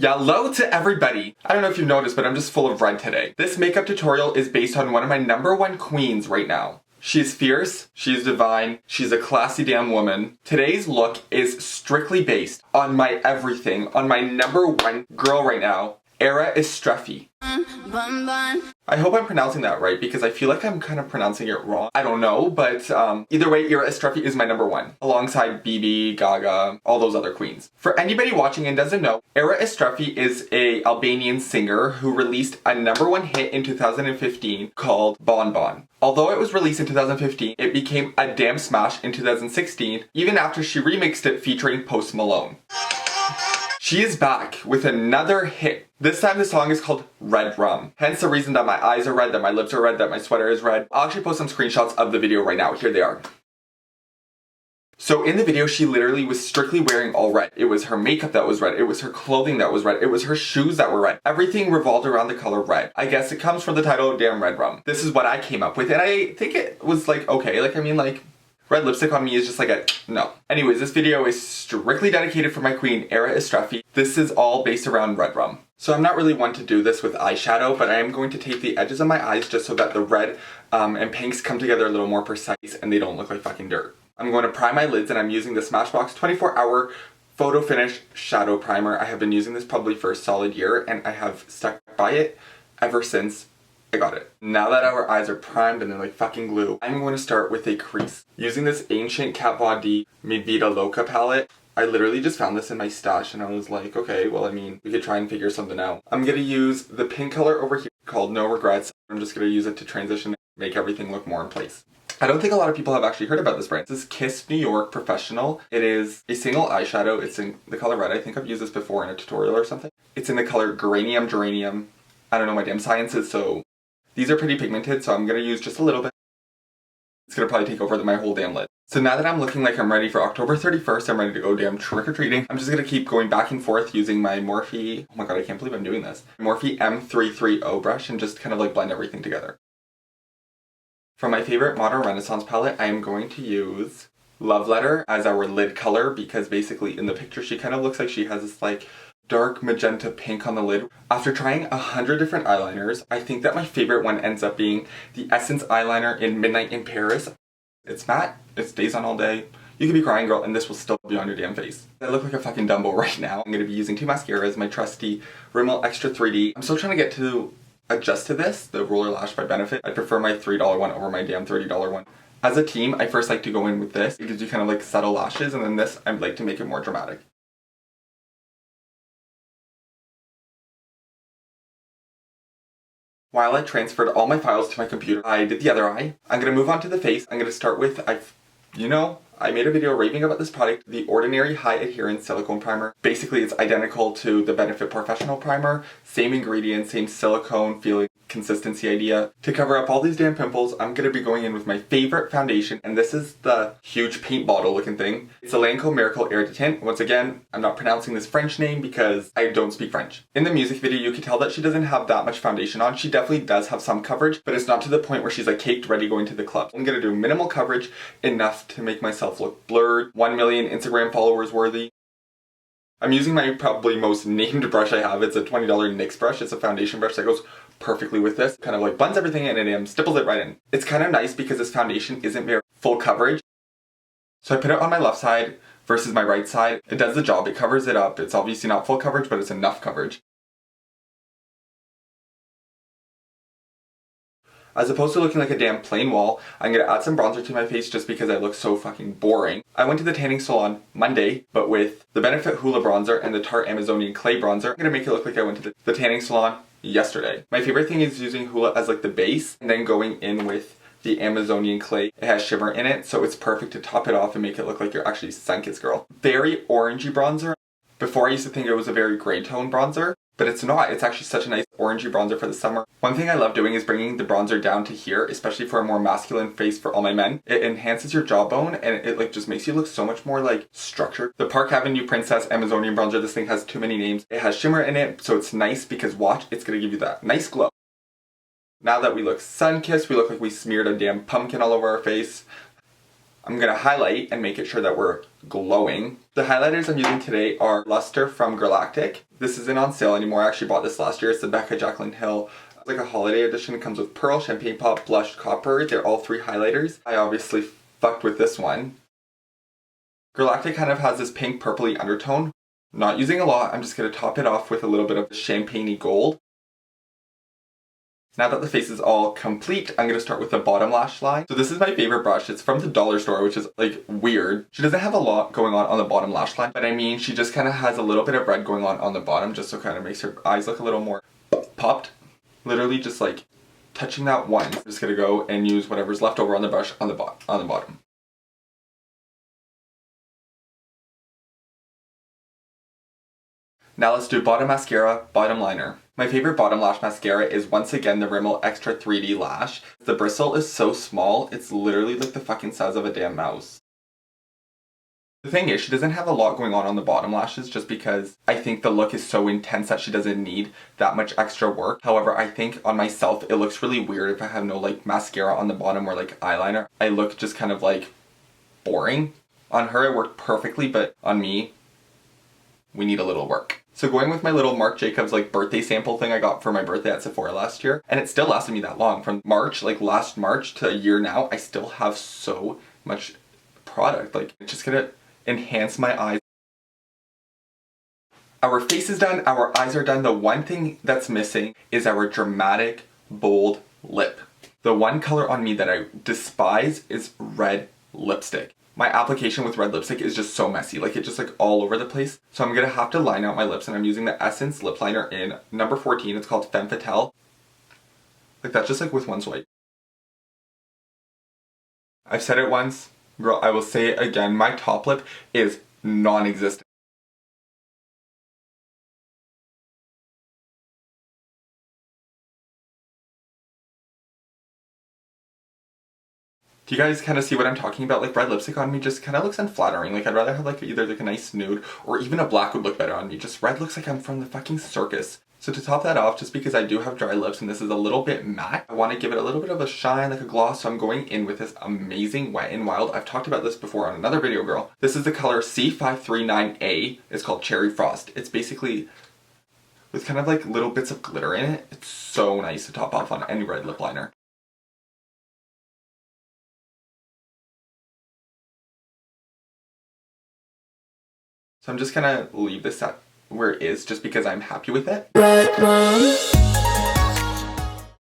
Hello to everybody! I don't know if you've noticed, but I'm just full of red today. This makeup tutorial is based on one of my #1 queens right now. She's fierce, she's divine, she's a classy damn woman. Today's look is strictly based on my everything, on my #1 girl right now, Istrefi. I hope I'm pronouncing that right because I feel like I'm kind of pronouncing it wrong. I don't know, but either way, Istrefi is my #1, alongside BB, Gaga, all those other queens. For anybody watching and doesn't know, Istrefi is a Albanian singer who released a #1 hit in 2015 called Bon Bon. Although it was released in 2015, it became a damn smash in 2016, even after she remixed it featuring Post Malone. She is back with another hit. This time the song is called Redrum. Hence the reason that my eyes are red, that my lips are red, that my sweater is red. I'll actually post some screenshots of the video right now. Here they are. So in the video, she literally was strictly wearing all red. It was her makeup that was red. It was her clothing that was red. It was her shoes that were red. Everything revolved around the color red. I guess it comes from the title Damn Redrum. This is what I came up with, and I think it was like, okay, red lipstick on me is just like a no. Anyways, this video is strictly dedicated for my queen, Istrefi. This is all based around Redrum. So I'm not really one to do this with eyeshadow, but I am going to take the edges of my eyes just so that the red and pinks come together a little more precise and they don't look like fucking dirt. I'm going to prime my lids and I'm using the Smashbox 24-hour Photo Finish Shadow Primer. I have been using this probably for a solid year and I have stuck by it ever since I got it. Now that our eyes are primed and they're like fucking glue, I'm going to start with a crease. Using this ancient Kat Von D Mi Vida Loca palette. I literally just found this in my stash and I was like, okay, well, I mean, we could try and figure something out. I'm gonna use the pink color over here called No Regrets. I'm just gonna use it to transition and make everything look more in place. I don't think a lot of people have actually heard about this brand. This is Kiss New York Professional. It is a single eyeshadow. It's in the color red. I think I've used this before in a tutorial or something. It's in the color Geranium. I don't know my damn sciences, so these are pretty pigmented, so I'm gonna use just a little bit. It's gonna probably take over my whole damn lid. So now that I'm looking like I'm ready for October 31st, I'm ready to go damn trick-or-treating. I'm just gonna keep going back and forth using my Morphe, oh my god, I can't believe I'm doing this, Morphe M330 brush and just kind of like blend everything together. For my favorite Modern Renaissance palette, I am going to use Love Letter as our lid color because basically in the picture she kind of looks like she has this like dark magenta pink on the lid. After trying 100 different eyeliners, I think that my favorite one ends up being the Essence eyeliner in Midnight in Paris. It's matte, it stays on all day. You could be crying, girl, and this will still be on your damn face. I look like a fucking Dumbo right now. I'm gonna be using two mascaras, my trusty Rimmel Extra 3D. I'm still trying to get to adjust to this, the Roller Lash by Benefit. I prefer my $3 one over my damn $30 one. As a team, I first like to go in with this. It gives you kind of like subtle lashes, and then this, I like to make it more dramatic. While I transferred all my files to my computer, I did the other eye. I'm gonna move on to the face. I'm gonna start with, I made a video raving about this product, the Ordinary High Adherence Silicone Primer. Basically, it's identical to the Benefit Professional Primer. Same ingredients, same silicone feeling, consistency idea. To cover up all these damn pimples, I'm gonna be going in with my favorite foundation, and this is the huge paint bottle looking thing. It's the Lancome Air De Teint. Once again, I'm not pronouncing this French name because I don't speak French. In the music video, you can tell that she doesn't have that much foundation on. She definitely does have some coverage, but it's not to the point where she's like caked ready going to the club. I'm gonna do minimal coverage, enough to make myself look blurred, 1 million Instagram followers worthy. I'm using my probably most named brush I have. It's a $20 NYX brush. It's a foundation brush that goes perfectly with this. Kind of like blends everything in and stipples it right in. It's kind of nice because this foundation isn't very full coverage. So I put it on my left side versus my right side. It does the job. It covers it up. It's obviously not full coverage, but it's enough coverage. As opposed to looking like a damn plain wall, I'm gonna add some bronzer to my face just because I look so fucking boring. I went to the tanning salon Monday, but with the Benefit Hoola bronzer and the Tarte Amazonian Clay bronzer, I'm gonna make it look like I went to the tanning salon yesterday. My favorite thing is using Hoola as like the base and then going in with the Amazonian Clay. It has shimmer in it, so it's perfect to top it off and make it look like you're actually sun-kissed, girl. Very orangey bronzer. Before I used to think it was a very gray tone bronzer, but it's not. It's actually such a nice orangey bronzer for the summer. One thing I love doing is bringing the bronzer down to here, especially for a more masculine face for all my men. It enhances your jawbone and it like just makes you look so much more like structured. The Park Avenue Princess Amazonian bronzer, this thing has too many names. It has shimmer in it, so it's nice because watch, it's gonna give you that nice glow. Now that we look sun-kissed, we look like we smeared a damn pumpkin all over our face. I'm going to highlight and make it sure that we're glowing. The highlighters I'm using today are Lustre from Giractik. This isn't on sale anymore. I actually bought this last year. It's the Becca Jaclyn Hill. It's like a holiday edition. It comes with Pearl, Champagne Pop, Blush, Copper. They're all 3 highlighters. I obviously fucked with this one. Giractik kind of has this pink purpley undertone. Not using a lot. I'm just going to top it off with a little bit of champagne-y gold. Now that the face is all complete, I'm going to start with the bottom lash line. So this is my favorite brush. It's from the dollar store, which is like weird. She doesn't have a lot going on the bottom lash line, but I mean, she just kind of has a little bit of red going on the bottom, just so kind of makes her eyes look a little more popped. Literally just like touching that once. I'm just going to go and use whatever's left over on the brush on the bottom. Now let's do bottom mascara, bottom liner. My favorite bottom lash mascara is once again the Rimmel Extra 3D Lash. The bristle is so small, it's literally like the fucking size of a damn mouse. The thing is, she doesn't have a lot going on the bottom lashes just because I think the look is so intense that she doesn't need that much extra work. However, I think on myself it looks really weird if I have no like mascara on the bottom or like eyeliner. I look just kind of like boring. On her it worked perfectly, but on me, we need a little work. So going with my little Marc Jacobs like birthday sample thing I got for my birthday at Sephora last year, and it still lasted me that long. From March, like last March to a year now, I still have so much product. Like, it's just gonna enhance my eyes. Our face is done, our eyes are done. The one thing that's missing is our dramatic, bold lip. The one color on me that I despise is red lipstick. My application with red lipstick is just so messy, like it's just like all over the place. So I'm gonna have to line out my lips, and I'm using the Essence lip liner in number 14. It's called Femme Fatale. Like that's just like with one swipe. I've said it once, girl, I will say it again. My top lip is non-existent. Do you guys kind of see what I'm talking about? Like red lipstick on me just kind of looks unflattering. Like I'd rather have like either like a nice nude or even a black would look better on me. Just red looks like I'm from the fucking circus. So to top that off, just because I do have dry lips and this is a little bit matte, I want to give it a little bit of a shine, like a gloss. So I'm going in with this amazing Wet n Wild. I've talked about this before on another video, girl. This is the color C539A. It's called Cherry Frost. It's basically with kind of like little bits of glitter in it. It's so nice to top off on any red lip liner. So I'm just gonna leave this at where it is just because I'm happy with it.